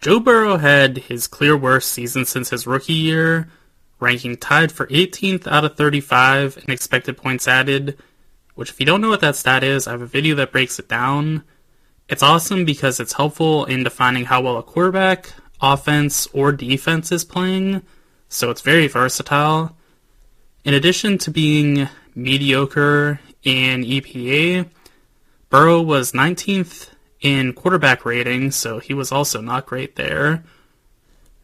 Joe Burrow had his clear worst season since his rookie year, ranking tied for 18th out of 35 in expected points added, which if you don't know what that stat is, I have a video that breaks it down. It's awesome because it's helpful in defining how well a quarterback, offense, or defense is playing, so it's very versatile. In addition to being mediocre in EPA, Burrow was 19th in quarterback rating, so he was also not great there.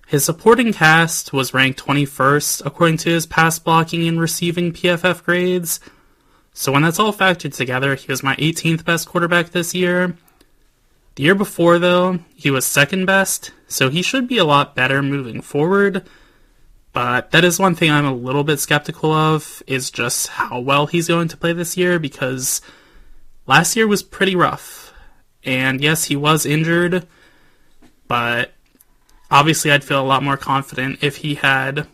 His supporting cast was ranked 21st according to his pass blocking and receiving PFF grades, so when that's all factored together, he was my 18th best quarterback this year. The year before, though, he was second best, so he should be a lot better moving forward, but that is one thing I'm a little bit skeptical of, is just how well he's going to play this year, because last year was pretty rough. And yes, he was injured, but obviously I'd feel a lot more confident if he had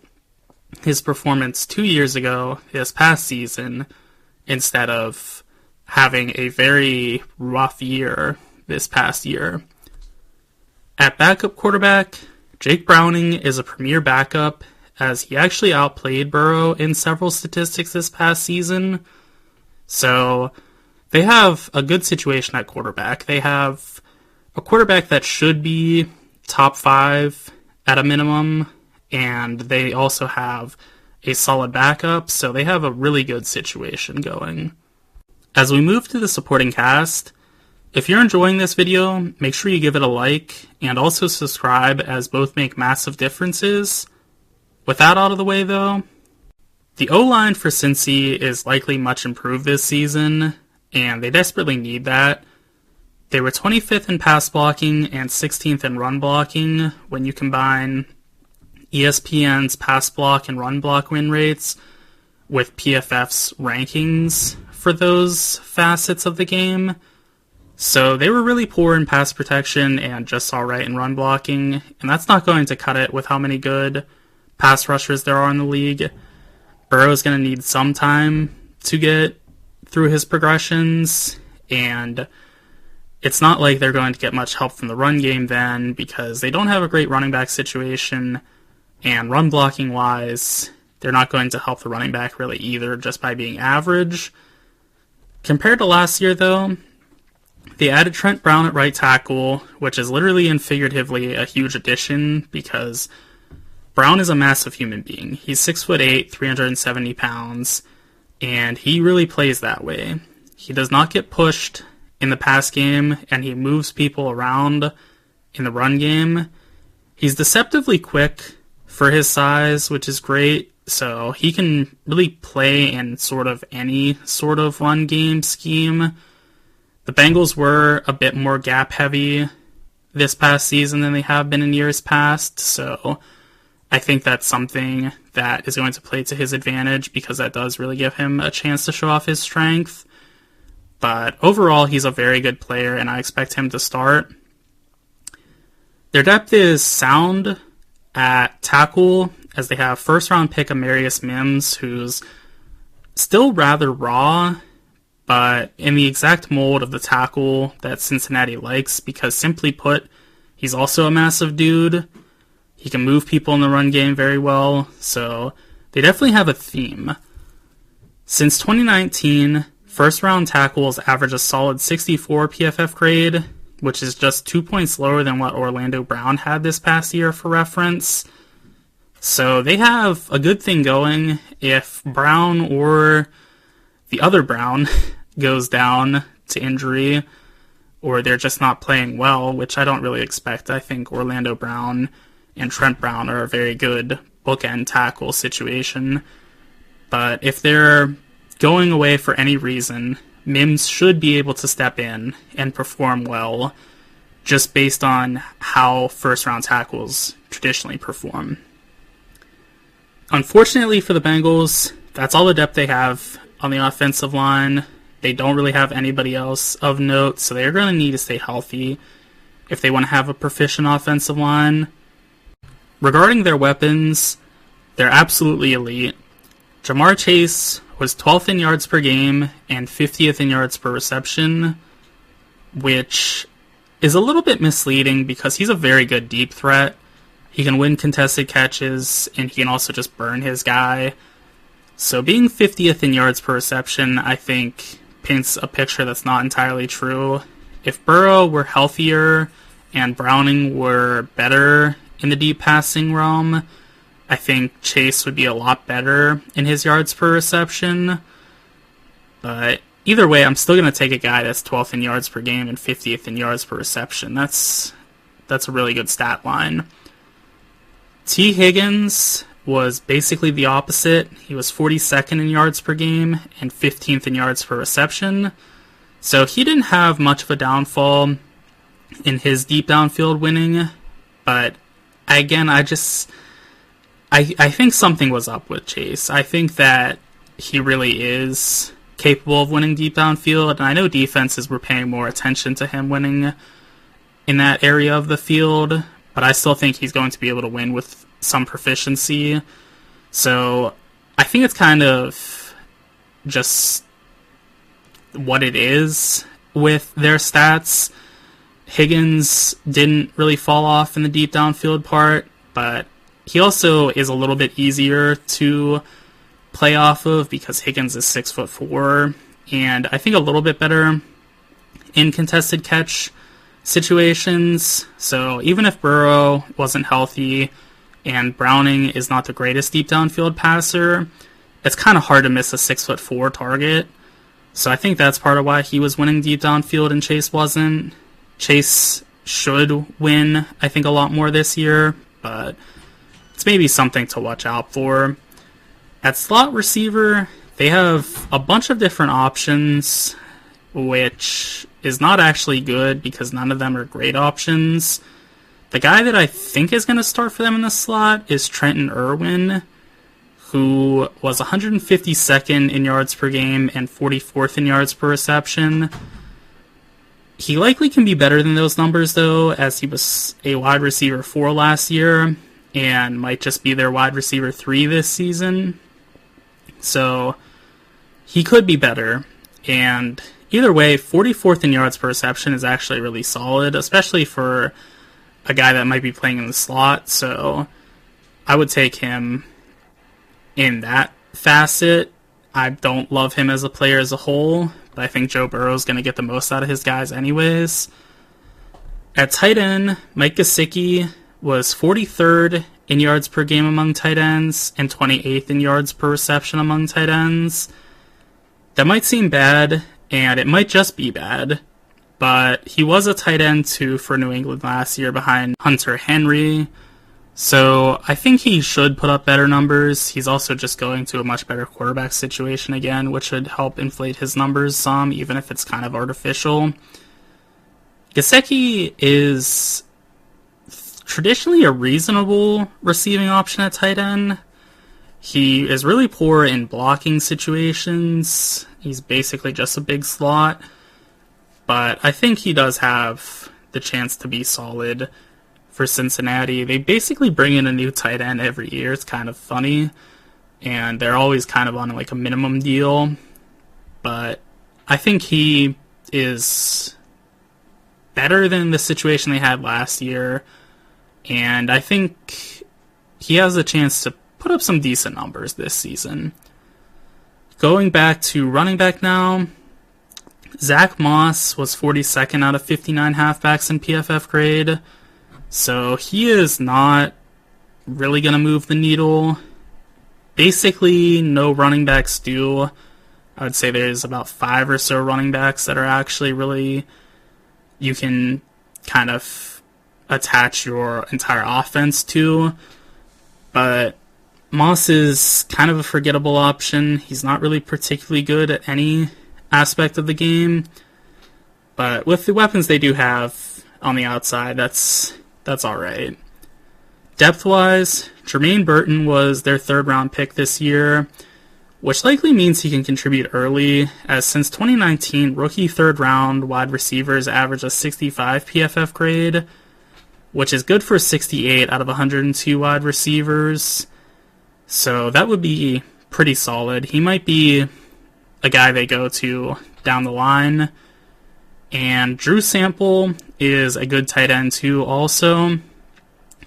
his performance 2 years ago, this past season, instead of having a very rough year this past year. At backup quarterback, Jake Browning is a premier backup, as he actually outplayed Burrow in several statistics this past season. So they have a good situation at quarterback. They have a quarterback that should be top 5 at a minimum, and they also have a solid backup, so they have a really good situation going. As we move to the supporting cast, if you're enjoying this video, make sure you give it a like, and also subscribe, as both make massive differences. With that out of the way though, the O-line for Cincy is likely much improved this season, and they desperately need that. They were 25th in pass blocking and 16th in run blocking when you combine ESPN's pass block and run block win rates with PFF's rankings for those facets of the game. So they were really poor in pass protection and just alright in run blocking, and that's not going to cut it with how many good pass rushers there are in the league. Burrow's going to need some time to get through his progressions, and it's not like they're going to get much help from the run game then, because they don't have a great running back situation, and run blocking wise, they're not going to help the running back really either, just by being average. Compared to last year though, they added Trent Brown at right tackle, which is literally and figuratively a huge addition, because Brown is a massive human being. He's 6'8", 370 pounds, and he really plays that way. He does not get pushed in the pass game, and he moves people around in the run game. He's deceptively quick for his size, which is great, so he can really play in sort of any sort of run game scheme. The Bengals were a bit more gap heavy this past season than they have been in years past, so I think that's something that is going to play to his advantage, because that does really give him a chance to show off his strength. But overall, he's a very good player, and I expect him to start. Their depth is sound at tackle, as they have first-round pick Amarius Mims, who's still rather raw, but in the exact mold of the tackle that Cincinnati likes, because simply put, he's also a massive dude. He can move people in the run game very well, so they definitely have a theme. Since 2019, first-round tackles average a solid 64 PFF grade, which is just 2 points lower than what Orlando Brown had this past year for reference. So they have a good thing going. If Brown or the other Brown goes down to injury, or they're just not playing well, which I don't really expect. I think Orlando Brown and Trent Brown are a very good bookend tackle situation. But if they're going away for any reason, Mims should be able to step in and perform well, just based on how first-round tackles traditionally perform. Unfortunately for the Bengals, that's all the depth they have on the offensive line. They don't really have anybody else of note, so they're going to need to stay healthy if they want to have a proficient offensive line. Regarding their weapons, they're absolutely elite. Jamar Chase was 12th in yards per game and 50th in yards per reception, which is a little bit misleading because he's a very good deep threat. He can win contested catches, and he can also just burn his guy. So being 50th in yards per reception, I think, paints a picture that's not entirely true. If Burrow were healthier and Browning were better in the deep passing realm, I think Chase would be a lot better in his yards per reception. But either way, I'm still going to take a guy that's 12th in yards per game and 50th in yards per reception. That's a really good stat line. T. Higgins was basically the opposite. He was 42nd in yards per game and 15th in yards per reception. So he didn't have much of a downfall in his deep downfield winning. But again, I think something was up with Chase. I think that he really is capable of winning deep downfield, and I know defenses were paying more attention to him winning in that area of the field, but I still think he's going to be able to win with some proficiency. So I think it's kind of just what it is with their stats. Higgins didn't really fall off in the deep downfield part, but he also is a little bit easier to play off of because Higgins is 6'4", and I think a little bit better in contested catch situations. So even if Burrow wasn't healthy and Browning is not the greatest deep downfield passer, it's kind of hard to miss a 6'4" target. So I think that's part of why he was winning deep downfield and Chase wasn't. Chase should win, I think, a lot more this year, but it's maybe something to watch out for. At slot receiver, they have a bunch of different options, which is not actually good because none of them are great options. The guy that I think is going to start for them in the slot is Trenton Irwin, who was 152nd in yards per game and 44th in yards per reception. He likely can be better than those numbers, though, as he was a wide receiver 4 last year and might just be their wide receiver 3 this season. So he could be better. And either way, 44th in yards per reception is actually really solid, especially for a guy that might be playing in the slot. So I would take him in that facet. I don't love him as a player as a whole, but I think Joe Burrow is going to get the most out of his guys anyways. At tight end, Mike Gesicki was 43rd in yards per game among tight ends and 28th in yards per reception among tight ends. That might seem bad, and it might just be bad, but he was a tight end 2 for New England last year behind Hunter Henry, so I think he should put up better numbers. He's also just going to a much better quarterback situation again, which should help inflate his numbers some, even if it's kind of artificial. Gesicki is traditionally a reasonable receiving option at tight end. He is really poor in blocking situations. He's basically just a big slot. But I think he does have the chance to be solid for Cincinnati. They basically bring in a new tight end every year. It's kind of funny. And they're always kind of on like a minimum deal. But I think he is better than the situation they had last year. And I think he has a chance to put up some decent numbers this season. Going back to running back now, Zach Moss was 42nd out of 59 halfbacks in PFF grade. So he is not really going to move the needle. Basically, no running backs do. I would say there's about 5 or so running backs that are actually really, you can kind of attach your entire offense to. But Moss is kind of a forgettable option. He's not really particularly good at any aspect of the game. But with the weapons they do have on the outside, that's alright. Depth-wise, Jermaine Burton was their 3rd round pick this year, which likely means he can contribute early, as since 2019, rookie 3rd round wide receivers average a 65 PFF grade, which is good for 68 out of 102 wide receivers. So that would be pretty solid. He might be a guy they go to down the line. And Drew Sample is a good tight end too also.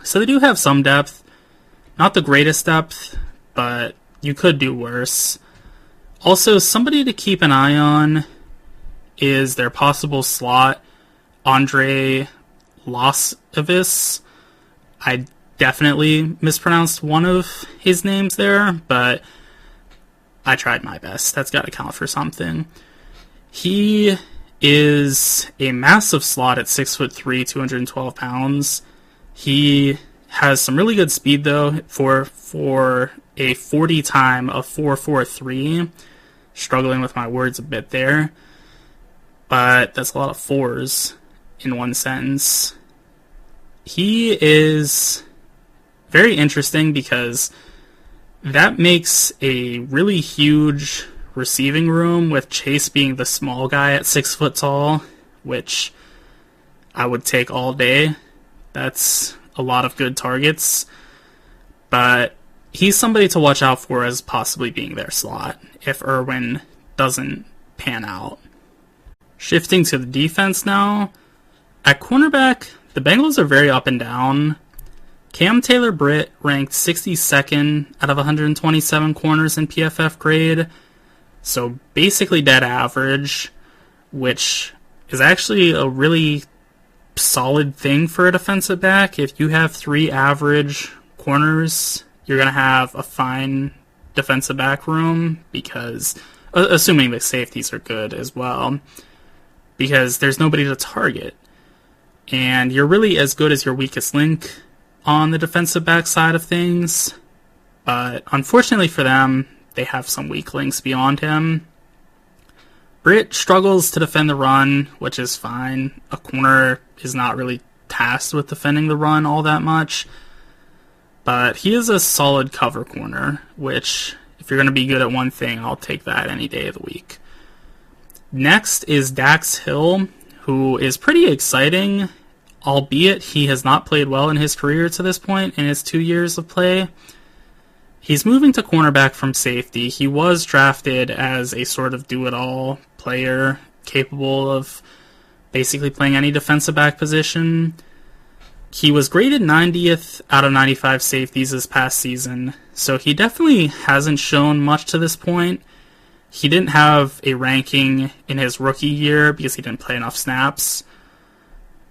So they do have some depth. Not the greatest depth, but you could do worse. Also, somebody to keep an eye on is their possible slot, Andre Losavis. I definitely mispronounced one of his names there, but I tried my best. That's got to count for something. He is a massive slot at 6'3", 212 pounds. He has some really good speed, though, for a 40 time of 4.43. Struggling with my words a bit there. But that's a lot of fours in one sentence. He is very interesting because that makes a really huge receiving room with Chase being the small guy at 6 foot tall, which I would take all day. That's a lot of good targets. But he's somebody to watch out for as possibly being their slot if Irwin doesn't pan out. Shifting to the defense now. At cornerback, the Bengals are very up and down. Cam Taylor-Britt ranked 62nd out of 127 corners in PFF grade, so basically dead average, which is actually a really solid thing for a defensive back. If you have 3 average corners, you're going to have a fine defensive back room, because, assuming the safeties are good as well, because there's nobody to target. And you're really as good as your weakest link on the defensive back side of things. But unfortunately for them, they have some weak links beyond him. Britt struggles to defend the run, which is fine. A corner is not really tasked with defending the run all that much. But he is a solid cover corner, which, if you're going to be good at one thing, I'll take that any day of the week. Next is Dax Hill, who is pretty exciting, albeit he has not played well in his career to this point in his 2 years of play. He's moving to cornerback from safety. He was drafted as a sort of do-it-all player, capable of basically playing any defensive back position. He was graded 90th out of 95 safeties this past season, so he definitely hasn't shown much to this point. He didn't have a ranking in his rookie year because he didn't play enough snaps.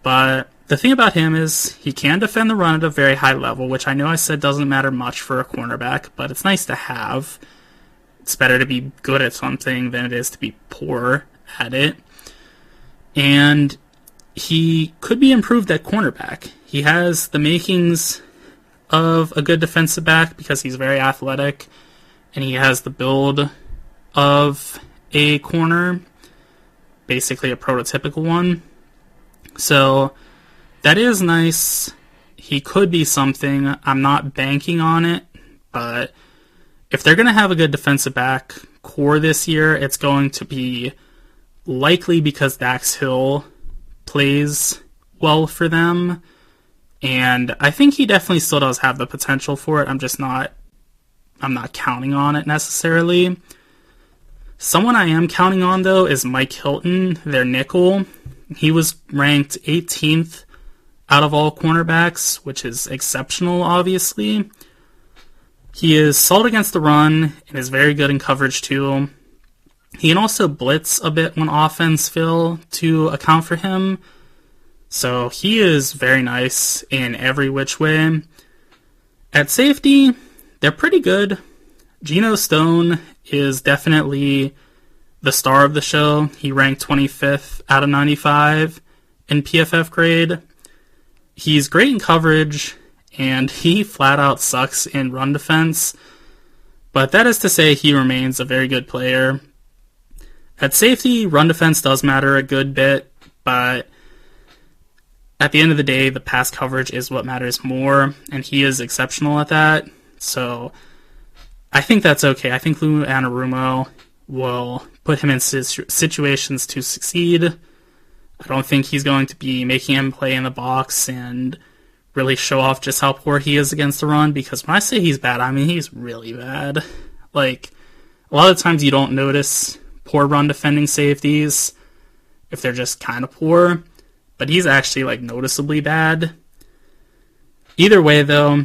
But the thing about him is he can defend the run at a very high level, which I know I said doesn't matter much for a cornerback, but it's nice to have. It's better to be good at something than it is to be poor at it. And he could be improved at cornerback. He has the makings of a good defensive back because he's very athletic, and he has the build of a corner, basically a prototypical one. So that is nice. He could be something. I'm not banking on it, but if they're going to have a good defensive back core this year, it's going to be likely because Dax Hill plays well for them, and I think he definitely still does have the potential for it. I'm not counting on it necessarily. Someone I am counting on, though, is Mike Hilton, their nickel. He was ranked 18th out of all cornerbacks, which is exceptional, obviously. He is solid against the run and is very good in coverage, too. He can also blitz a bit when offense fail to account for him. So he is very nice in every which way. At safety, they're pretty good. Geno Stone is definitely the star of the show. He ranked 25th out of 95 in PFF grade. He's great in coverage, and he flat out sucks in run defense. But that is to say, he remains a very good player. At safety, run defense does matter a good bit, but at the end of the day, the pass coverage is what matters more, and he is exceptional at that. So I think that's okay. I think Lou Anarumo will put him in situations to succeed. I don't think he's going to be making him play in the box and really show off just how poor he is against the run, because when I say he's bad, I mean he's really bad. Like, a lot of times you don't notice poor run defending safeties. if they're just kind of poor, but he's actually like noticeably bad. Either way though,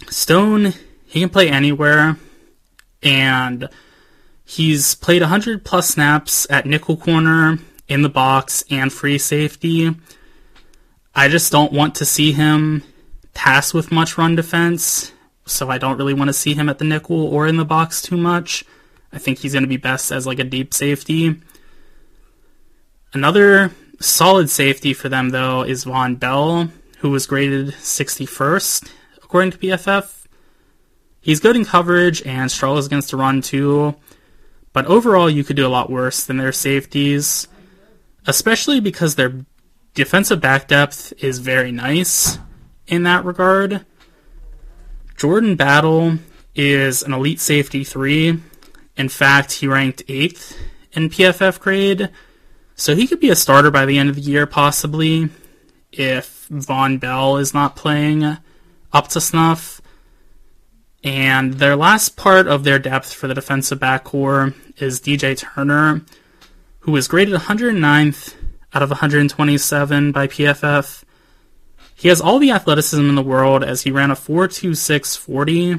Stone, he can play anywhere, and he's played 100 plus snaps at nickel corner, in the box, and free safety. I just don't want to see him pass with much run defense, so I don't really want to see him at the nickel or in the box too much. I think he's going to be best as like a deep safety. Another solid safety for them though is Von Bell, who was graded 61st according to PFF. He's good in coverage and struggles against the run too, but overall you could do a lot worse than their safeties, especially because their defensive back depth is very nice in that regard. Jordan Battle is an elite safety 3. In fact, he ranked 8th in PFF grade, so he could be a starter by the end of the year possibly if Von Bell is not playing up to snuff. And their last part of their depth for the defensive back core is DJ Turner, who was graded 109th out of 127 by PFF. He has all the athleticism in the world as he ran a 4.26 40,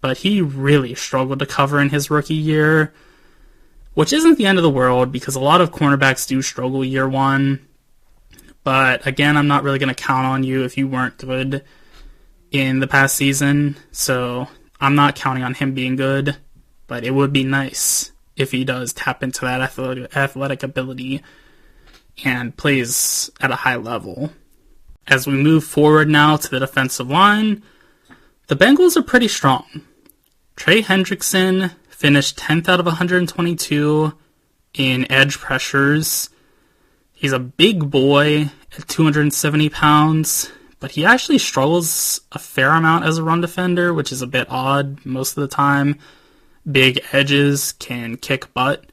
but he really struggled to cover in his rookie year, which isn't the end of the world because a lot of cornerbacks do struggle year one. But again, I'm not really going to count on you if you weren't good in the past season, so I'm not counting on him being good, but it would be nice if he does tap into that athletic ability and plays at a high level. As we move forward now to the defensive line, the Bengals are pretty strong. Trey Hendrickson finished 10th out of 122 in edge pressures. He's a big boy at 270 pounds, but he actually struggles a fair amount as a run defender, which is a bit odd most of the time. Big edges can kick butt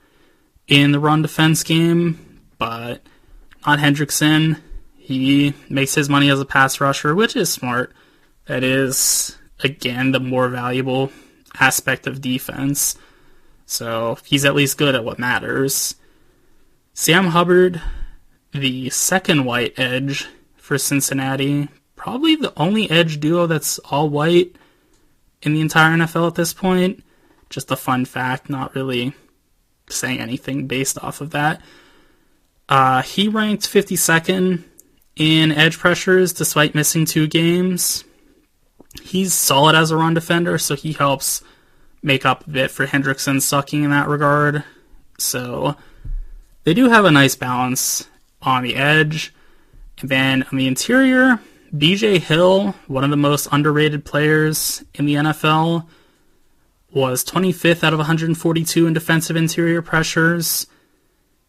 in the run defense game, but not Hendrickson. He makes his money as a pass rusher, which is smart. That is, again, the more valuable aspect of defense. So he's at least good at what matters. Sam Hubbard, the second white edge for Cincinnati, probably the only edge duo that's all white in the entire NFL at this point. Just a fun fact, not really saying anything based off of that. He ranked 52nd in edge pressures despite missing 2 games. He's solid as a run defender, so he helps make up a bit for Hendrickson sucking in that regard. So they do have a nice balance on the edge. And then on the interior, BJ Hill, one of the most underrated players in the NFL, was 25th out of 142 in defensive interior pressures.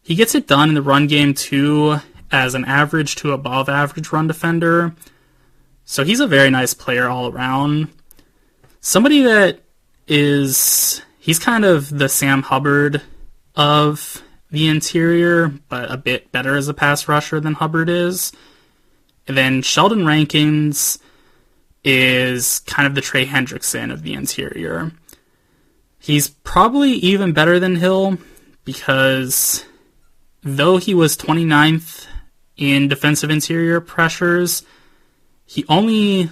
He gets it done in the run game too, as an average to above average run defender. So he's a very nice player all around. Somebody that he's kind of the Sam Hubbard of the interior, but a bit better as a pass rusher than Hubbard is. And then Sheldon Rankins is kind of the Trey Hendrickson of the interior. He's probably even better than Hill because though he was 29th in defensive interior pressures, he only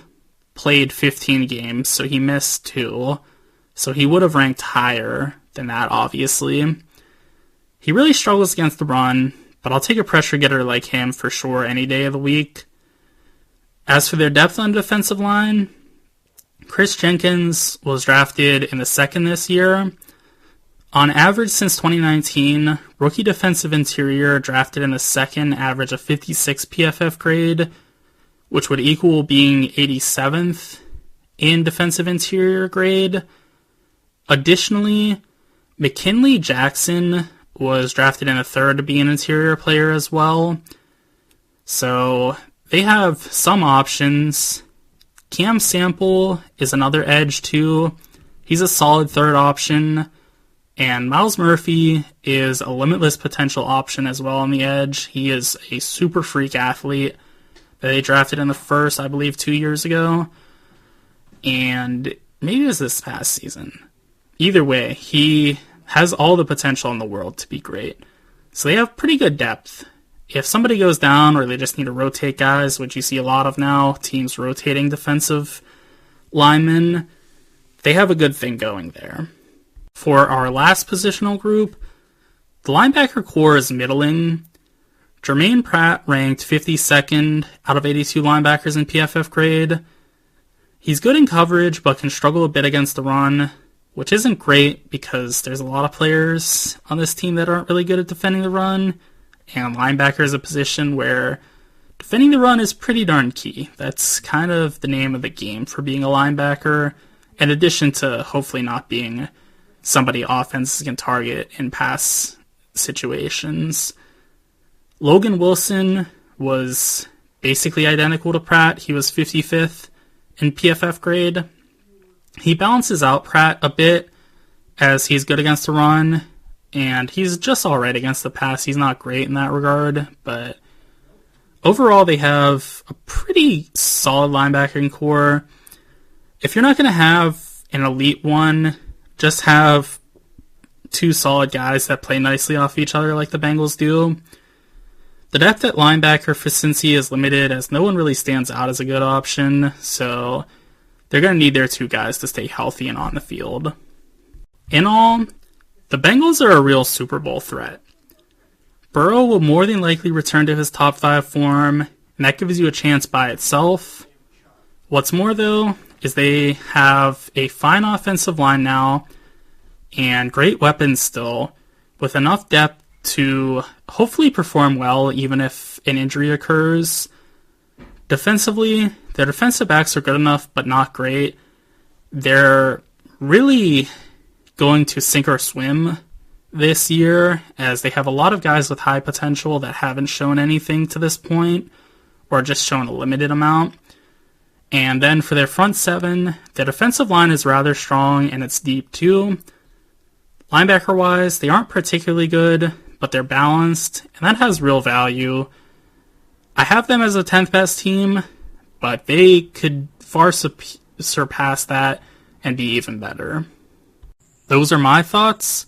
played 15 games, so he missed 2. So he would have ranked higher than that, obviously. He really struggles against the run, but I'll take a pressure getter like him for sure any day of the week. As for their depth on defensive line, Chris Jenkins was drafted in the 2nd this year. On average since 2019, rookie defensive interior drafted in the 2nd average a 56 PFF grade, which would equal being 87th in defensive interior grade. Additionally, McKinley Jackson was drafted in the 3rd to be an interior player as well. So they have some options. Cam Sample is another edge too. He's a solid 3rd option. And Miles Murphy is a limitless potential option as well on the edge. He is a super freak athlete that they drafted in the 1st, I believe, 2 years ago. And maybe it was this past season. Either way, he has all the potential in the world to be great. So they have pretty good depth. If somebody goes down or they just need to rotate guys, which you see a lot of now, teams rotating defensive linemen, they have a good thing going there. For our last positional group, the linebacker core is middling. Jermaine Pratt ranked 52nd out of 82 linebackers in PFF grade. He's good in coverage, but can struggle a bit against the run, which isn't great because there's a lot of players on this team that aren't really good at defending the run. And linebacker is a position where defending the run is pretty darn key. That's kind of the name of the game for being a linebacker, in addition to hopefully not being somebody offenses can target in pass situations. Logan Wilson was basically identical to Pratt. He was 55th in PFF grade. He balances out Pratt a bit as he's good against the run, and he's just alright against the pass. He's not great in that regard, but overall they have a pretty solid linebacking core. If you're not going to have an elite one, just have two solid guys that play nicely off each other like the Bengals do. The depth at linebacker for Cincy is limited as no one really stands out as a good option, so they're going to need their two guys to stay healthy and on the field. In all, the Bengals are a real Super Bowl threat. Burrow will more than likely return to his top 5 form, and that gives you a chance by itself. What's more, though, is they have a fine offensive line now, and great weapons still, with enough depth to hopefully perform well even if an injury occurs. Defensively, their defensive backs are good enough, but not great. They're really going to sink or swim this year, as they have a lot of guys with high potential that haven't shown anything to this point, or just shown a limited amount. And then for their front seven, the defensive line is rather strong, and it's deep too. Linebacker-wise, they aren't particularly good, but they're balanced, and that has real value. I have them as a 10th best team, but they could far surpass that and be even better. Those are my thoughts.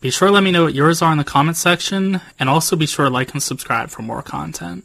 Be sure to let me know what yours are in the comment section, and also be sure to like and subscribe for more content.